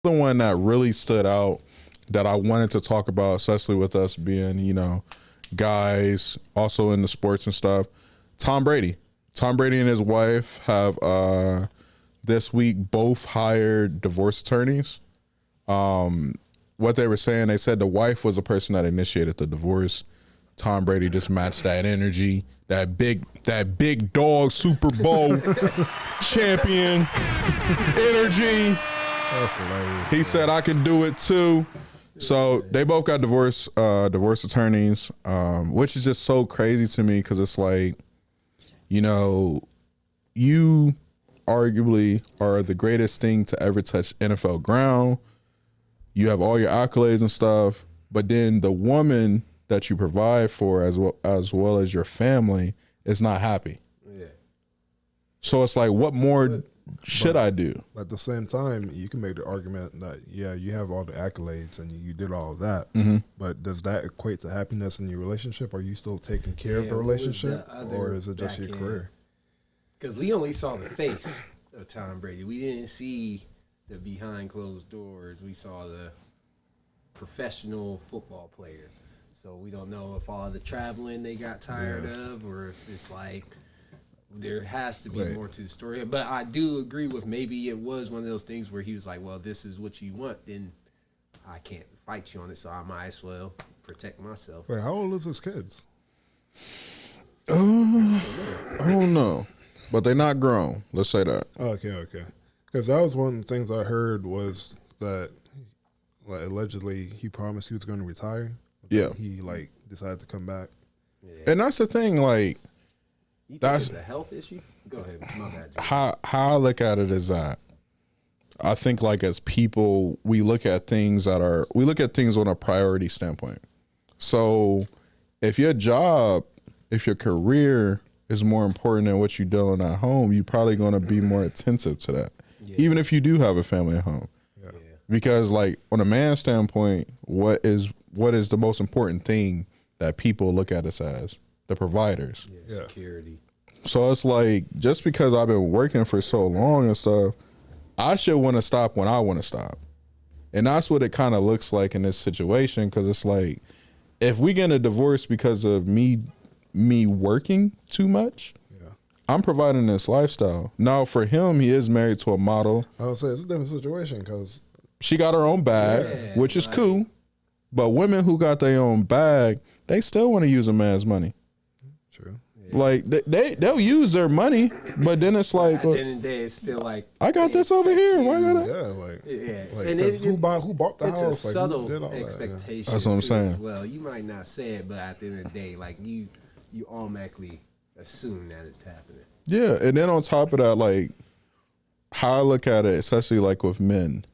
The one that really stood out that I wanted to talk about, especially with us being, guys also in the sports and stuff, Tom Brady. Tom Brady and his wife have this week both hired divorce attorneys. What they were saying, they said the wife was the person that initiated the divorce. Tom Brady just matched that energy, that big dog Super Bowl champion energy. That's hilarious. He said, I can do it too. So they both got divorce attorneys, which is just so crazy to me because it's like, you arguably are the greatest thing to ever touch NFL ground. You have all your accolades and stuff, but then the woman that you provide for as well as your family is not happy. Yeah. So it's like, what more should I do? At the same time, you can make the argument that, you have all the accolades and you did all of that, but does that equate to happiness in your relationship? Are you still taking care of the relationship, or is it just your career? Because we only saw the face of Tom Brady. We didn't see the behind closed doors. We saw the professional football player. So we don't know if all the traveling they got tired of, or if it's like there has to be more to the story. But I do agree with maybe it was one of those things where he was like, well, this is what you want, then I can't fight you on it, so I might as well protect myself. Wait, how old is his kids? I don't know, but they're not grown. Let's say that. Okay. Because that was one of the things I heard was that allegedly he promised he was going to retire. Yeah. He decided to come back. Yeah. And that's the thing, like, you think it's a health issue? Go ahead. My bad. How I look at it is that I think, like, as people, we look at things on a priority standpoint. So if your job, if your career is more important than what you're doing at home, you're probably going to be more attentive to that, even if you do have a family at home. Yeah. Because, like, on a man's standpoint, what is the most important thing that people look at us as? The providers. Yeah, security. So it's like, just because I've been working for so long and stuff, I should want to stop when I want to stop. And that's what it kind of looks like in this situation, because it's like, if we get a divorce because of me working too much, I'm providing this lifestyle. Now, for him, he is married to a model. I would say it's a different situation because she got her own bag, which is cool. But women who got their own bag, they still want to use a man's money. True. Yeah. Like they'll use their money, but then it's like, at the end of the day, it's still like, I got this over here. Why got it? And who bought the it's house? It's a subtle expectation. That's what I'm saying. Well, you might not say it, but at the end of the day, like you automatically assume that it's happening. Yeah, and then on top of that, like, how I look at it, especially like with men,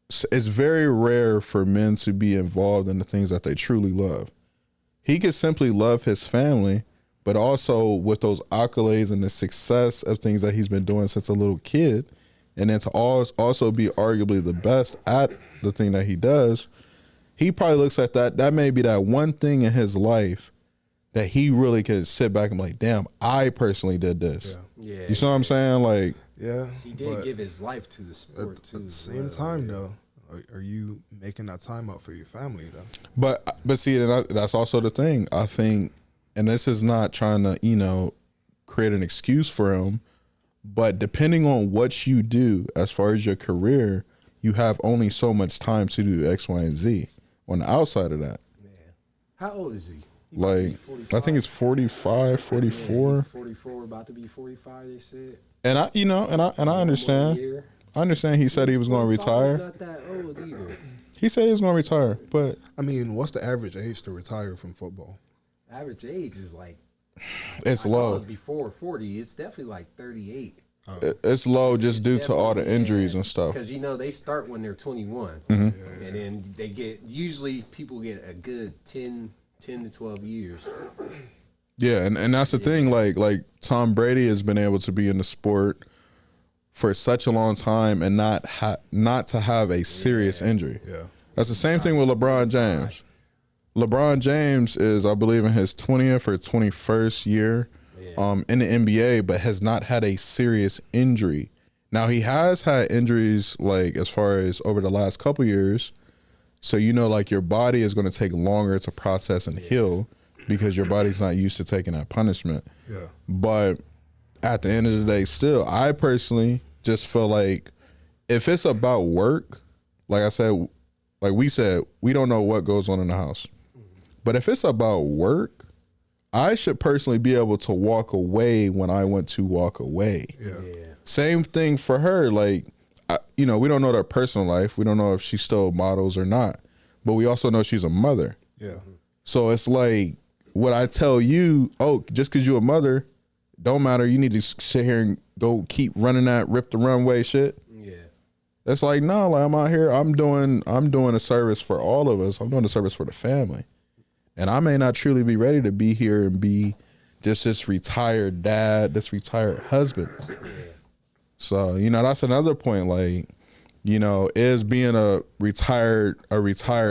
it's very rare for men to be involved in the things that they truly love. He could simply love his family, but also with those accolades and the success of things that he's been doing since a little kid, and then to also be arguably the best at the thing that he does, he probably looks at that. That may be that one thing in his life that he really could sit back and be like, damn, I personally did this. Yeah. You see what I'm saying? Like, he did give his life to the sport too. At the same time, though, are you making that time out for your family, though? But see, that's also the thing. I think, and this is not trying to, create an excuse for him, but depending on what you do as far as your career, you have only so much time to do X, Y, and Z. On the outside of that. Yeah. How old is he? Like, I think it's 45, 44. Yeah, 44, about to be 45, they said. And I understand. I understand he said he was going to retire. Not that old either. He said he was going to retire, but I mean, what's the average age to retire from football? Average age is like, it's low. It's before 40. It's definitely like 38. It's low just due to all the injuries and stuff. Because, they start when they're 21. Mm-hmm. And then usually people get a good 10 to 12 years. Yeah, and that's the thing. Like Tom Brady has been able to be in the sport for such a long time and not to have a serious injury. Yeah, that's the same thing with LeBron James. LeBron James is, I believe, in his 20th or 21st year in the NBA, but has not had a serious injury. Now he has had injuries like as far as over the last couple years. So like your body is going to take longer to process and heal because your body's not used to taking that punishment. Yeah. But at the end of the day, still, I personally just feel like if it's about work, like I said, like we said, we don't know what goes on in the house. But if it's about work, I should personally be able to walk away when I want to walk away. Yeah. Same thing for her. Like, we don't know their personal life. We don't know if she still models or not. But we also know she's a mother. Yeah. So it's like, what I tell you, just because you're a mother, don't matter. You need to sit here and go keep running that rip the runway shit. Yeah. It's like, no, like I'm out here. I'm doing a service for all of us. I'm doing a service for the family. And I may not truly be ready to be here and be just this retired dad, this retired husband. So, that's another point. Like, is being a retired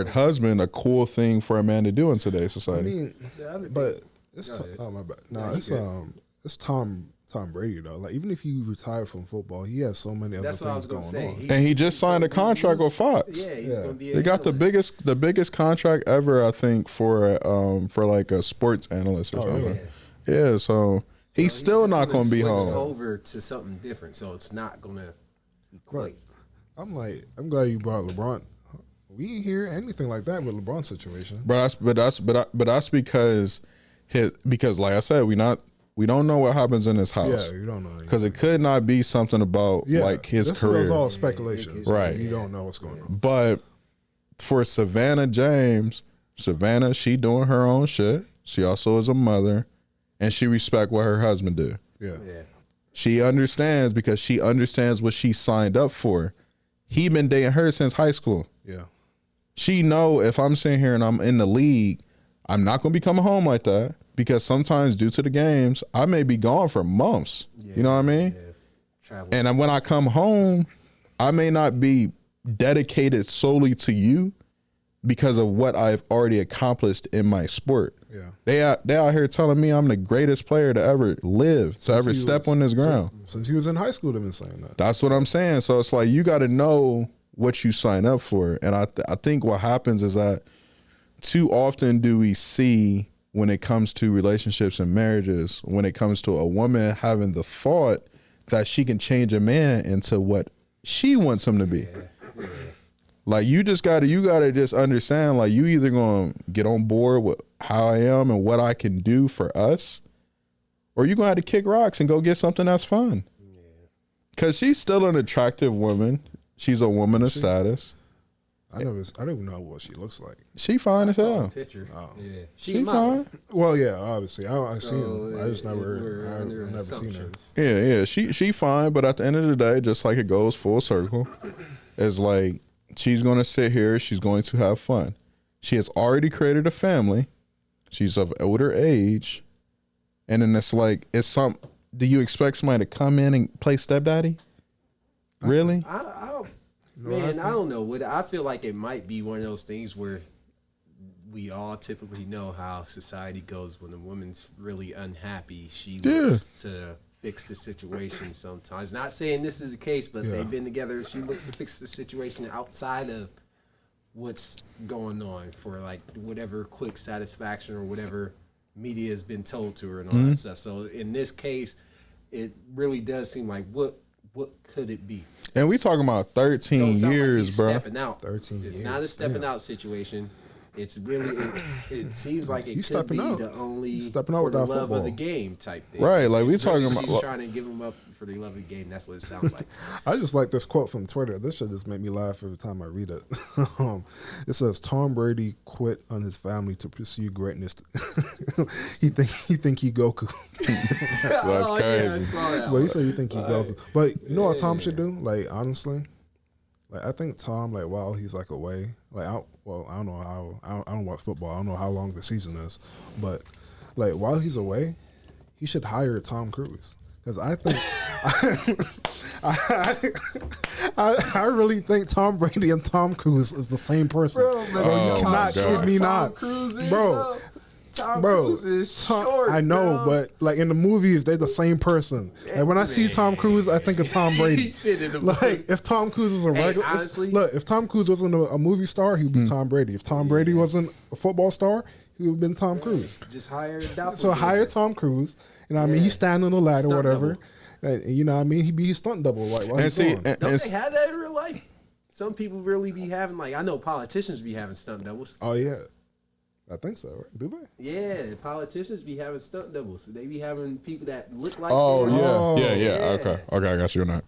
husband a cool thing for a man to do in today's society? But it's oh my bad. No, it's Tom Brady though. Like even if he retired from football, he has so many other things going on. And he just signed a contract with Fox. Yeah, he's gonna be. They got the biggest contract ever, I think, for like a sports analyst or something. Yeah, so he's still not going to be home. Over to something different, so it's not going to equate. I'm glad you brought LeBron. We didn't hear anything like that with LeBron's situation. But that's because like I said, we don't know what happens in his house. Yeah, you don't know because it could not be something about like his career. This is all speculation, right? You don't know what's going on. But for Savannah James, she doing her own shit. She also is a mother, and she respect what her husband do. Yeah. She understands because she understands what she signed up for. He been dating her since high school. Yeah. She know if I'm sitting here and I'm in the league, I'm not going to be coming home like that because sometimes due to the games, I may be gone for months. You know what I mean? Yeah. And when I come home, I may not be dedicated solely to you because of what I've already accomplished in my sport. Yeah. They out here telling me I'm the greatest player to ever live, to ever step on this ground. Since he was in high school, they've been saying that. That's what I'm saying. So it's like you got to know what you sign up for. And I think what happens is that too often do we see when it comes to relationships and marriages, when it comes to a woman having the thought that she can change a man into what she wants him to be. Yeah. Like you gotta just understand, like you either gonna get on board with how I am and what I can do for us, or you gonna have to kick rocks and go get something that's fun. Yeah. Cause she's still an attractive woman. She's a woman of status. I don't even know what she looks like. She fine as hell. Picture. Oh. Yeah. She fine. Well, yeah, obviously. I seen her. I just never seen her. Yeah. She fine, but at the end of the day, just like it goes full circle, it's like she's gonna sit here, she's going to have fun. She has already created a family. She's of older age. And then it's like do you expect somebody to come in and play stepdaddy? Really? I don't know. I feel like it might be one of those things where we all typically know how society goes. When a woman's really unhappy, she looks to fix the situation sometimes. Not saying this is the case, but they've been together. She looks to fix the situation outside of what's going on for like whatever quick satisfaction or whatever media has been told to her and all that stuff. So in this case, it really does seem like what could it be? And we talking about 13 years, bro. Stepping out. 13 years. It's not a stepping out situation. It's really it seems like it could be the only stepping out for the love football. of the game type thing. Right, like we talking about she's trying to give him up for the love of the game. That's what it sounds like. I just like this quote from Twitter. This should just make me laugh every time I read it. It says Tom Brady quit on his family to pursue greatness. he think he Goku. That's crazy. But he said he think he Goku. But you know what Tom should do? Like honestly, like I think Tom, like while he's like away, like I don't know how I don't watch football. I don't know how long the season is, but like while he's away, he should hire Tom Cruise because I think I really think Tom Brady and Tom Cruise is the same person. Bro, you cannot kid me not, bro. Tom Cruise is short. I know, but like in the movies, they're the same person. Like when I see Tom Cruise, I think of Tom Brady. Like if Tom Cruise was a regular, if Tom Cruise wasn't a movie star, he'd be Tom Brady. If Tom Brady wasn't a football star, he would have been Tom Cruise. Just hire a doppelganger. So hire Tom Cruise. You know what I mean? He's standing on the ladder, or whatever. You know what I mean? He'd be his stunt double. Like, don't they have that in real life? Some people really be having, like, I know politicians be having stunt doubles. Oh, yeah. I think so, right? Do they? Yeah, politicians be having stunt doubles. They be having people that look like yeah. Okay, I got you on that.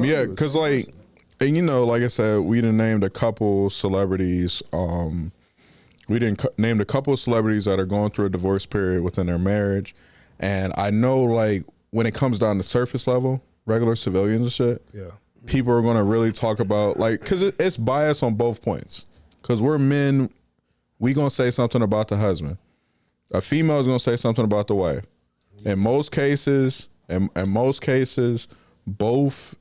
Yeah, because, like, and you know, like I said, we done named a couple celebrities. We didn't named a couple of celebrities that are going through a divorce period within their marriage. And I know, like, when it comes down to surface level, regular civilians and shit, people are going to really talk about, like, because it's bias on both points. Because we're men, we going to say something about the husband. A female is going to say something about the wife. In most cases, both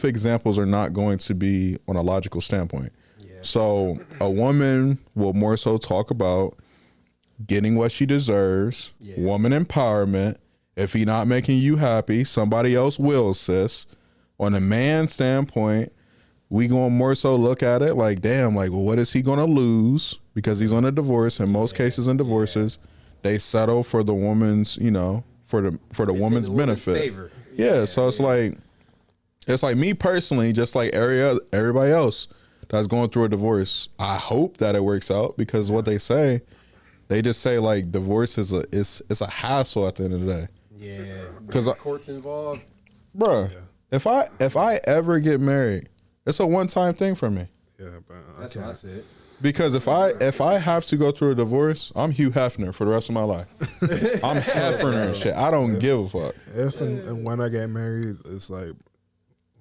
examples are not going to be on a logical standpoint. So a woman will more so talk about getting what she deserves, woman empowerment. If he not making you happy, somebody else will, sis. On a man standpoint, we gonna more so look at it like, damn, like, well, what is he gonna lose because he's on a divorce? In most cases, in divorces, they settle for the woman's, you know, for the woman's benefit. So it's like me personally, just like everybody else that's going through a divorce. I hope that it works out because what they say, they just say like divorce is a hassle at the end of the day. Yeah, because courts involved, bruh. Yeah. If I ever get married, it's a one-time thing for me. Yeah, but that's what I said. Because if I have to go through a divorce, I'm Hugh Hefner for the rest of my life. I'm Hefner and shit. I don't give a fuck. If and when I get married, it's like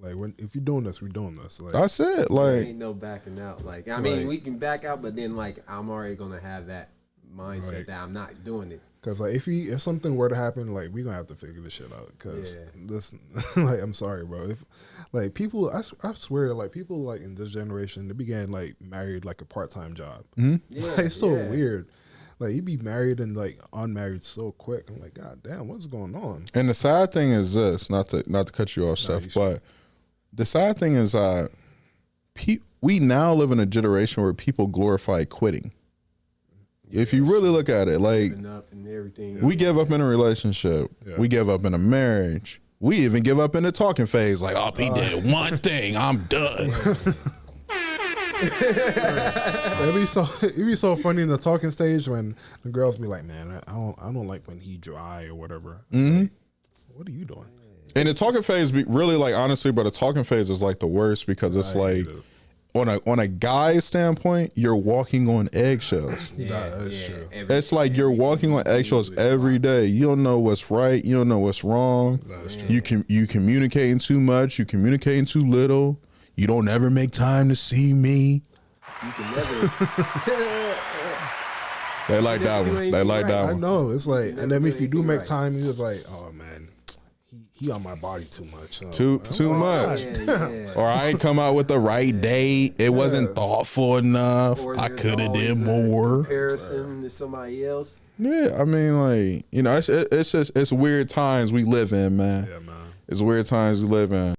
if you're doing this, we're doing this. Like, that's it. Like, there ain't no backing out. Like, I mean, we can back out, but then like I'm already gonna have that mindset that I'm not doing it. Because like if something were to happen, like we gonna have to figure this shit out. Because this, like, I'm sorry, bro. If like people, I swear, like people like in this generation, they began like married like a part-time job. Mm-hmm. Yeah, like, it's so weird. Like you be married and like unmarried so quick. I'm like, God damn, what's going on? And the sad thing is this, not to cut you off, Steph, but the sad thing is we now live in a generation where people glorify quitting. If you really look at it, like, we give up in a relationship. Yeah. We give up in a marriage. We even give up in the talking phase. Like, oh, he did one thing. I'm done. It'd be so funny in the talking stage when the girls be like, man, I don't like when he dry or whatever. Mm-hmm. Like, what are you doing? And the talking phase, really, like, honestly, but the talking phase is like the worst because it's like, on a guy's standpoint, you're walking on eggshells. That's true. It's like you're walking on eggshells every day. You don't know what's right. You don't know what's wrong. You communicating too much. You communicating too little. You don't ever make time to see me. You can never. They like that one. They like that one. I know. It's like, and then if you do make time, you was like, oh man, he on my body too much. Too much. Or I ain't come out with the right date. It wasn't thoughtful enough. I could have did more. Comparison to somebody else. Yeah, I mean, like, you know, it's weird times we live in, man. Yeah, man. It's weird times we live in.